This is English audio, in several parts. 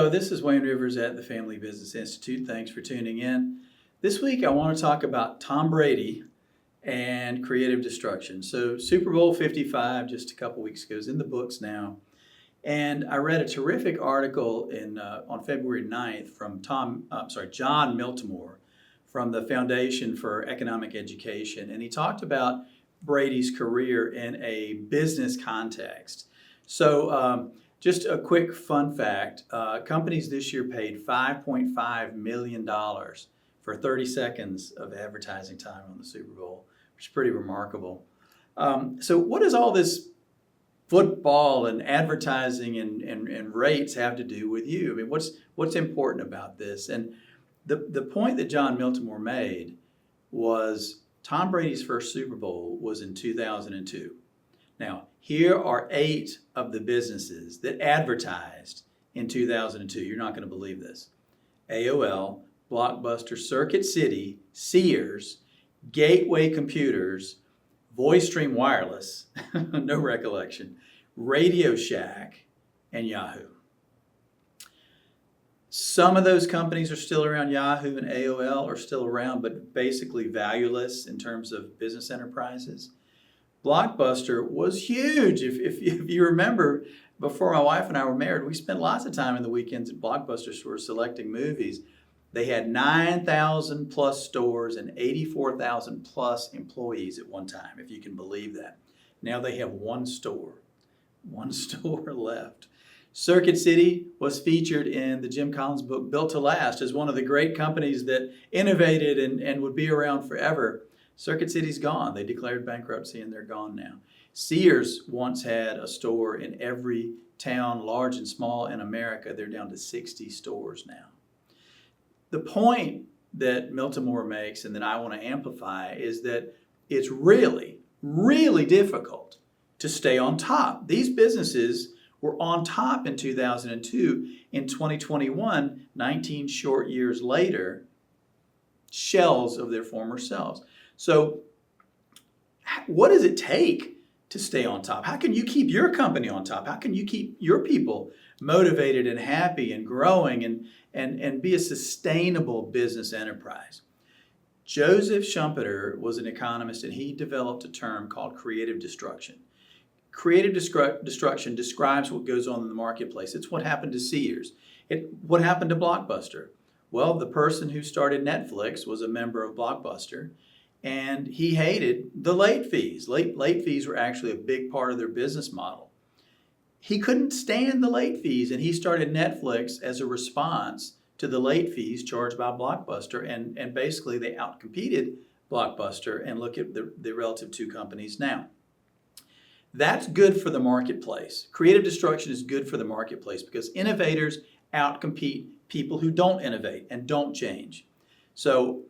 Hello, this is Wayne Rivers at the Family Business Institute. Thanks for tuning in. This week I want to talk about Tom Brady and creative destruction. So Super Bowl 55, just a couple weeks ago, is in the books now. And I read a terrific article on February 9th from John Miltimore from the Foundation for Economic Education. And he talked about Brady's career in a business context. So just a quick fun fact, companies this year paid $5.5 million for 30 seconds of advertising time on the Super Bowl, which is pretty remarkable. So what does all this football and advertising and rates have to do with you? I mean, what's important about this? And the point that John Miltimore made was Tom Brady's first Super Bowl was in 2002. Now, here are 8 of the businesses that advertised in 2002. You're not going to believe this. AOL, Blockbuster, Circuit City, Sears, Gateway Computers, VoiceStream Wireless, no recollection, Radio Shack, and Yahoo. Some of those companies are still around. Yahoo and AOL are still around, but basically valueless in terms of business enterprises. Blockbuster was huge. If you remember, before my wife and I were married, we spent lots of time in the weekends at Blockbuster stores selecting movies. They had 9,000 plus stores and 84,000 plus employees at one time, if you can believe that. Now they have one store left. Circuit City was featured in the Jim Collins book, Built to Last, as one of the great companies that innovated and would be around forever. Circuit City's gone. They declared bankruptcy and they're gone now. Sears once had a store in every town, large and small, in America. They're down to 60 stores now. The point that Miltimore makes and that I want to amplify is that it's really, really difficult to stay on top. These businesses were on top in 2002. In 2021, 19 short years later, shells of their former selves. So what does it take to stay on top? How can you keep your company on top? How can you keep your people motivated and happy and growing and be a sustainable business enterprise? Joseph Schumpeter was an economist, and he developed a term called creative destruction. Creative destruction describes what goes on in the marketplace. It's what happened to Sears. What happened to Blockbuster? Well, the person who started Netflix was a member of Blockbuster, and he hated the late fees. Late fees were actually a big part of their business model. He couldn't stand the late fees, and he started Netflix as a response to the late fees charged by Blockbuster, and basically they outcompeted Blockbuster, and look at the relative two companies now. That's good for the marketplace. Creative destruction is good for the marketplace because innovators outcompete people who don't innovate and don't change. So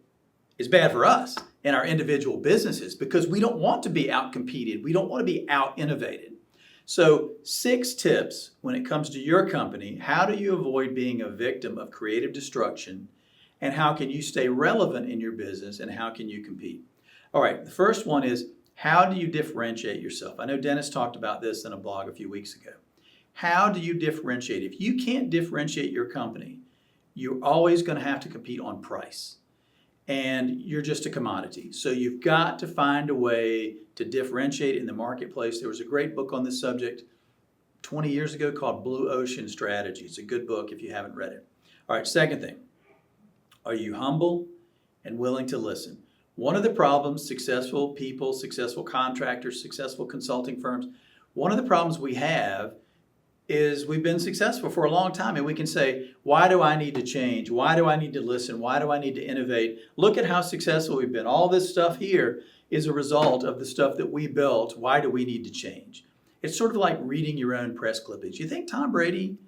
it's bad for us in our individual businesses because we don't want to be outcompeted. We don't want to be out-innovated. So 6 tips when it comes to your company. How do you avoid being a victim of creative destruction? And how can you stay relevant in your business? And how can you compete? All right, the first one is, how do you differentiate yourself? I know Dennis talked about this in a blog a few weeks ago. How do you differentiate? If you can't differentiate your company, you're always going to have to compete on price. And you're just a commodity. So you've got to find a way to differentiate in the marketplace. There was a great book on this subject 20 years ago called Blue Ocean Strategy. It's a good book if you haven't read it. All right, second thing, are you humble and willing to listen? One of the problems successful people, successful contractors, successful consulting firms, one of the problems we have is we've been successful for a long time, and we can say, why do I need to change? Why do I need to listen? Why do I need to innovate? Look at how successful we've been. All this stuff here is a result of the stuff that we built. Why do we need to change? It's sort of like reading your own press clippings. You think Tom Brady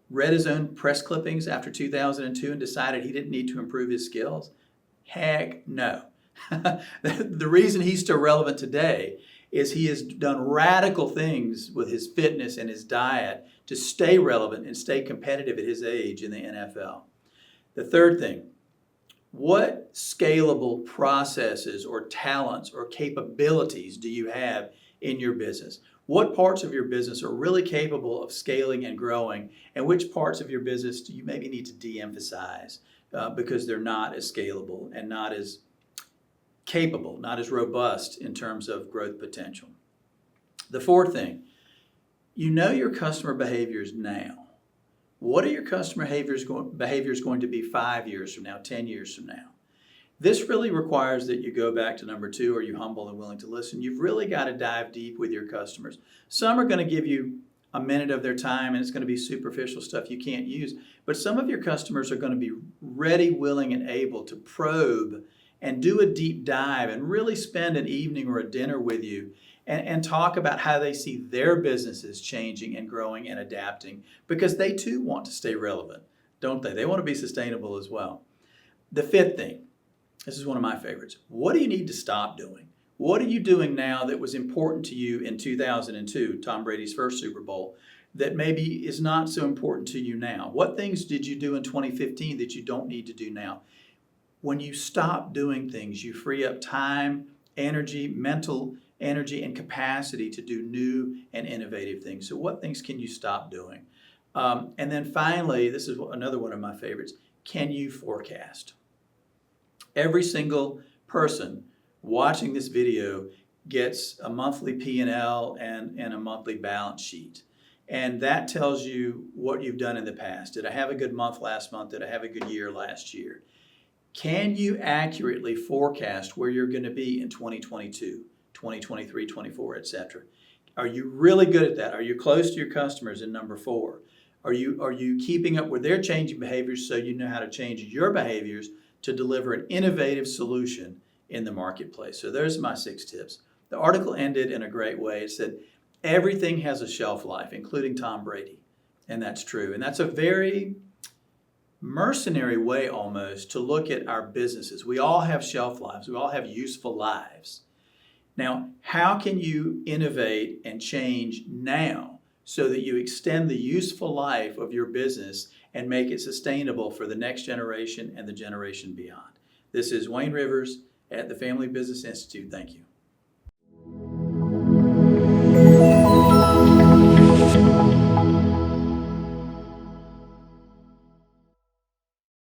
read his own press clippings after 2002 and decided he didn't need to improve his skills? Heck no. The reason he's still relevant today is he has done radical things with his fitness and his diet to stay relevant and stay competitive at his age in the NFL. The third thing, what scalable processes or talents or capabilities do you have in your business? What parts of your business are really capable of scaling and growing, and which parts of your business do you maybe need to de-emphasize because they're not as scalable and not as capable, not as robust in terms of growth potential. The fourth thing, you know your customer behaviors now. What are your customer behaviors going to be 5 years from now, 10 years from now? This really requires that you go back to number 2, are you humble and willing to listen? You've really got to dive deep with your customers. Some are going to give you a minute of their time and it's going to be superficial stuff you can't use. But some of your customers are going to be ready, willing, and able to probe and do a deep dive and really spend an evening or a dinner with you and talk about how they see their businesses changing and growing and adapting, because they too want to stay relevant, don't they? They want to be sustainable as well. The fifth thing, this is one of my favorites. What do you need to stop doing? What are you doing now that was important to you in 2002, Tom Brady's first Super Bowl, that maybe is not so important to you now? What things did you do in 2015 that you don't need to do now? When you stop doing things, you free up time, energy, mental energy, and capacity to do new and innovative things. So what things can you stop doing? And then finally, this is another one of my favorites. Can you forecast? Every single person watching this video gets a monthly P&L and a monthly balance sheet. And that tells you what you've done in the past. Did I have a good month last month? Did I have a good year last year? Can you accurately forecast where you're going to be in 2022, 2023, 24, etc.? Are you really good at that? Are you close to your customers in number 4? Are you keeping up with their changing behaviors so you know how to change your behaviors to deliver an innovative solution in the marketplace? So there's my 6 tips. The article ended in a great way. It said, everything has a shelf life, including Tom Brady. And that's true. And that's a very mercenary way almost to look at our businesses. We all have shelf lives. We all have useful lives. Now, how can you innovate and change now so that you extend the useful life of your business and make it sustainable for the next generation and the generation beyond? This is Wayne Rivers at the Family Business Institute. Thank you.